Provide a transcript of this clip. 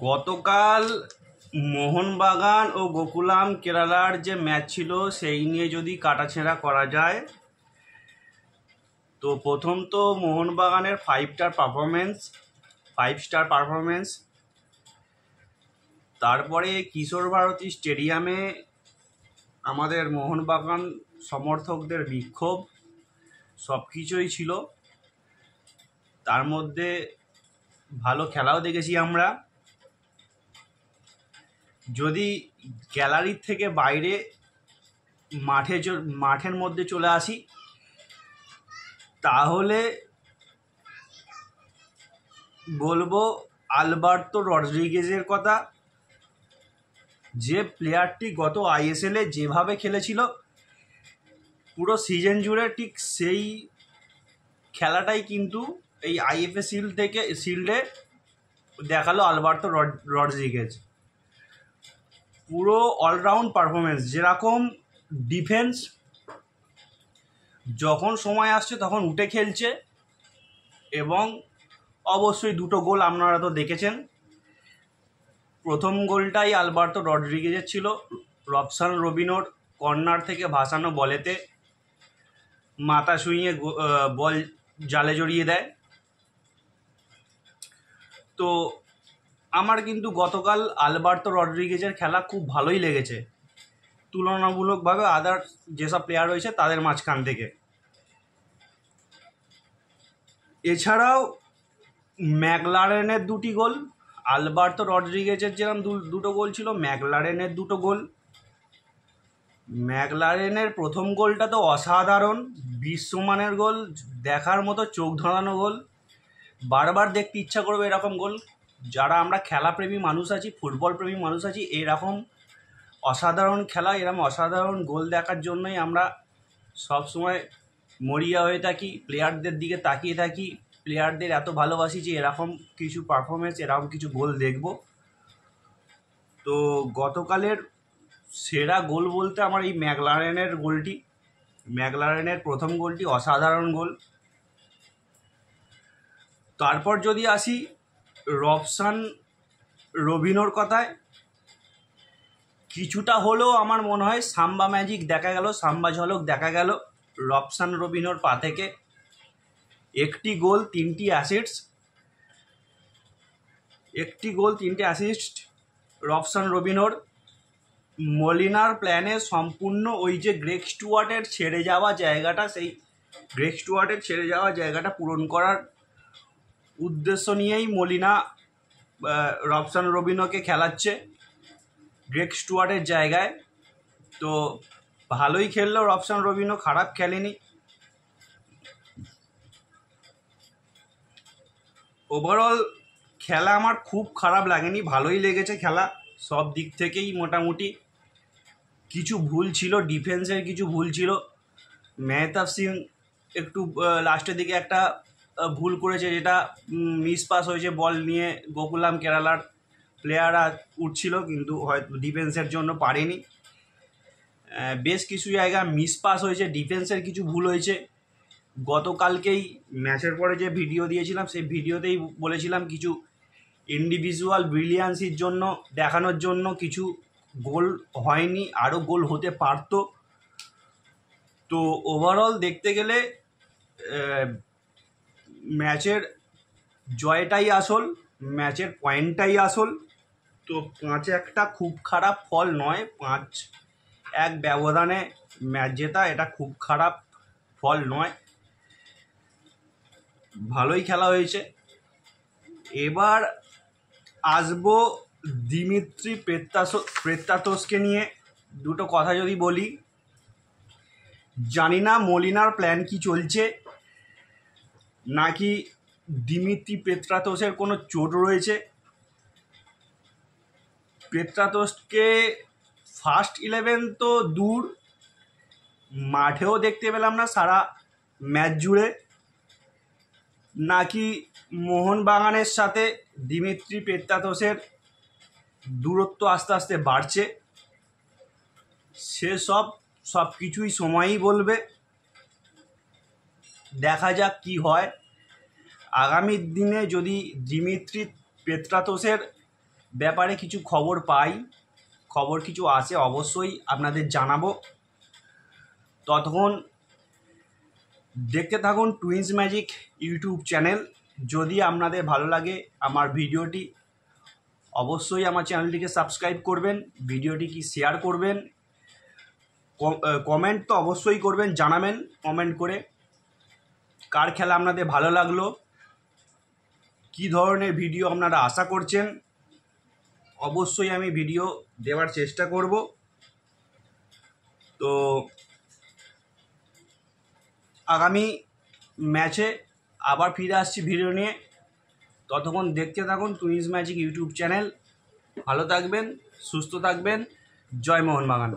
গতকাল মোহনবাগান ও গোকুলাম কেরালার যে ম্যাচ ছিল সেই নিয়ে যদি কাটাছেঁড়া করা যায়, তো প্রথম তো মোহনবাগানের 5 স্টার পারফরমেন্স। তারপরে কিশোর ভারতী স্টেডিয়ামে আমাদের মোহনবাগান সমর্থকদের বিক্ষোভ, সব কিছুই ছিল। তার মধ্যে ভালো খেলাও দেখেছি আমরা। যদি গ্যালারির থেকে বাইরে মাঠের মধ্যে চলে আসি, তাহলে বলবো আলবার্তো রড্রিগেজের কথা। যে প্লেয়ারটি গত আইএসএলে যেভাবে খেলেছিল পুরো সিজন জুড়ে, ঠিক সেই খেলাটাই কিন্তু এই আইএফএ শিল্ডে দেখালো আলবার্তো রড্রিগেজ। পুরো অলরাউন্ড পারফরমেন্স, যেরকম ডিফেন্স যখন সময় আসছে তখন উঠে খেলছে, এবং অবশ্যই 2টো গোল আপনারা তো দেখেছেন। প্রথম গোলটাই আলবার্তো রড্রিগেজের ছিল, রবসান রবিনোর কর্নার থেকে ভাসানো বলেতে মাথা ছুঁয়ে বল জালে জড়িয়ে দেয়। তো আমার কিন্তু গতকাল আলবার্তো রড্রিগেজের খেলা খুব ভালোই লেগেছে, তুলনামূলকভাবে আদার যেসব প্লেয়ার রয়েছে তাদের মাঝখান থেকে। এছাড়াও ম্যাকলারেনের 2টি গোল, আলবার্তো রড্রিগেজের যেরকম 2টো গোল ছিল, ম্যাকলারেনের 2টো গোল। ম্যাকলারেনের প্রথম গোলটা তো অসাধারণ, বিশ্বমানের গোল, দেখার মতো চোখ ধাঁধানো গোল। বারবার দেখতে ইচ্ছা করবে এরকম গোল। যারা আমরা খেলাপ্রেমী মানুষ আছি, ফুটবল প্রেমী মানুষ আছি, এরকম অসাধারণ খেলা, এরকম অসাধারণ গোল দেখার জন্যই আমরা সবসময় মরিয়া হয়ে থাকি, প্লেয়ারদের দিকে তাকিয়ে থাকি, প্লেয়ারদের এত ভালোবাসি যে এরকম কিছু পারফরমেন্স, এরকম কিছু গোল দেখব। তো গতকালের সেরা গোল বলতে আমার এই ম্যাকলারেনের প্রথম গোলটি অসাধারণ গোল। তারপর যদি আসি রবসান রবিনোর কথায়, কিছুটা হলেও আমার মনে হয় সাম্বা ম্যাজিক দেখা গেল, সাম্বা ঝলক দেখা গেল রবসান রবিনোর পা থেকে। 1টি গোল 3টি অ্যাসিস্ট রবসান রবিনোর। মলিনার প্ল্যানে সম্পূর্ণ ওই যে গ্রেগ স্টুয়ার্টের ছেড়ে যাওয়া জায়গাটা, সেই গ্রেগ স্টুয়ার্টের ছেড়ে যাওয়া জায়গাটা পূরণ করার উদ্দেশ্য নিয়েই মলিনা রবসান রবিনোকে খেলাচ্ছে গ্রেগ স্টুয়ার্টের জায়গায়। তো ভালোই খেললো রবসান রবিনো, খারাপ খেলেনি। ওভারঅল খেলা আমার খুব খারাপ লাগেনি, ভালোই লেগেছে খেলা সব দিক থেকেই মোটামুটি। কিছু ভুল ছিল, ডিফেন্সের কিছু ভুল ছিল। মেহতাব সিং একটু লাস্টের দিকে একটা ভুল করেছে, যেটা মিস পাস হয়েছে, বল নিয়ে গোকুলাম কেরালার প্লেয়াররা উঠছিল, কিন্তু হয়তো ডিফেন্সের জন্য পারেনি। বেশ কিছু জায়গা মিস পাস হয়েছে, ডিফেন্সের কিছু ভুল হয়েছে। গতকালকেই ম্যাচের পরে যে ভিডিও দিয়েছিলাম, সেই ভিডিওতেই বলেছিলাম কিছু ইন্ডিভিজুয়াল ব্রিলিয়ান্সির জন্য, দেখানোর জন্য কিছু গোল হয়নি, আরও গোল হতে পারত। তো ওভারঅল দেখতে গেলে ম্যাচের জয়টাই আসল, ম্যাচের পয়েন্টটাই আসল। তো 5-1 খুব খারাপ ফল নয়, 5-1 ব্যবধানে ম্যাচ জেতা এটা খুব খারাপ ফল নয়, ভালোই খেলা হয়েছে। এবার আসবো দিমিত্রি পেত্রাতোসকে নিয়ে। 2টো কথা যদি বলি, জানি না মলিনার প্ল্যান কি চলছে, নাকি দিমিত্রি পেত্রাতোসের কোনো চোট রয়েছে। পেত্রাতোসকে ফার্স্ট 11 তো দূর, মাঠেও দেখতে পেলাম না সারা ম্যাচ জুড়ে। নাকি মোহনবাগানের সাথে দিমিত্রি পেত্রাতোসের দূরত্ব আস্তে আস্তে বাড়ছে, সে সব কিছুই সময়ই বলবে। দেখা যাক কি হয়। আগামী দিনে যদি দিমিত্রি পেত্রাতোসের ব্যাপারে কিছু খবর পাই, খবর কিছু আসে, অবশ্যই আপনাদের জানাবো। ততক্ষণ দেখতে থাকুন টুইন্স ম্যাজিক ইউটিউব চ্যানেল। যদি আপনাদের ভালো লাগে আমার ভিডিওটি, অবশ্যই আমার চ্যানেলটিকে সাবস্ক্রাইব করবেন, ভিডিওটি কি শেয়ার করবেন, কমেন্ট তো অবশ্যই করবেন, জানাবেন কমেন্ট করে কার খেলা আপনাদের ভালো লাগলো, কী ধরনের ভিডিও আপনারা আশা করছেন। অবশ্যই আমি ভিডিও দেওয়ার চেষ্টা করব। তো আগামী ম্যাচে আবার ফিরে আসছি ভিডিও নিয়ে। ততক্ষণ দেখতে থাকুন টুইন্স ম্যাজিক ইউটিউব চ্যানেল। ভালো থাকবেন, সুস্থ থাকবেন। জয় মোহনবাগান।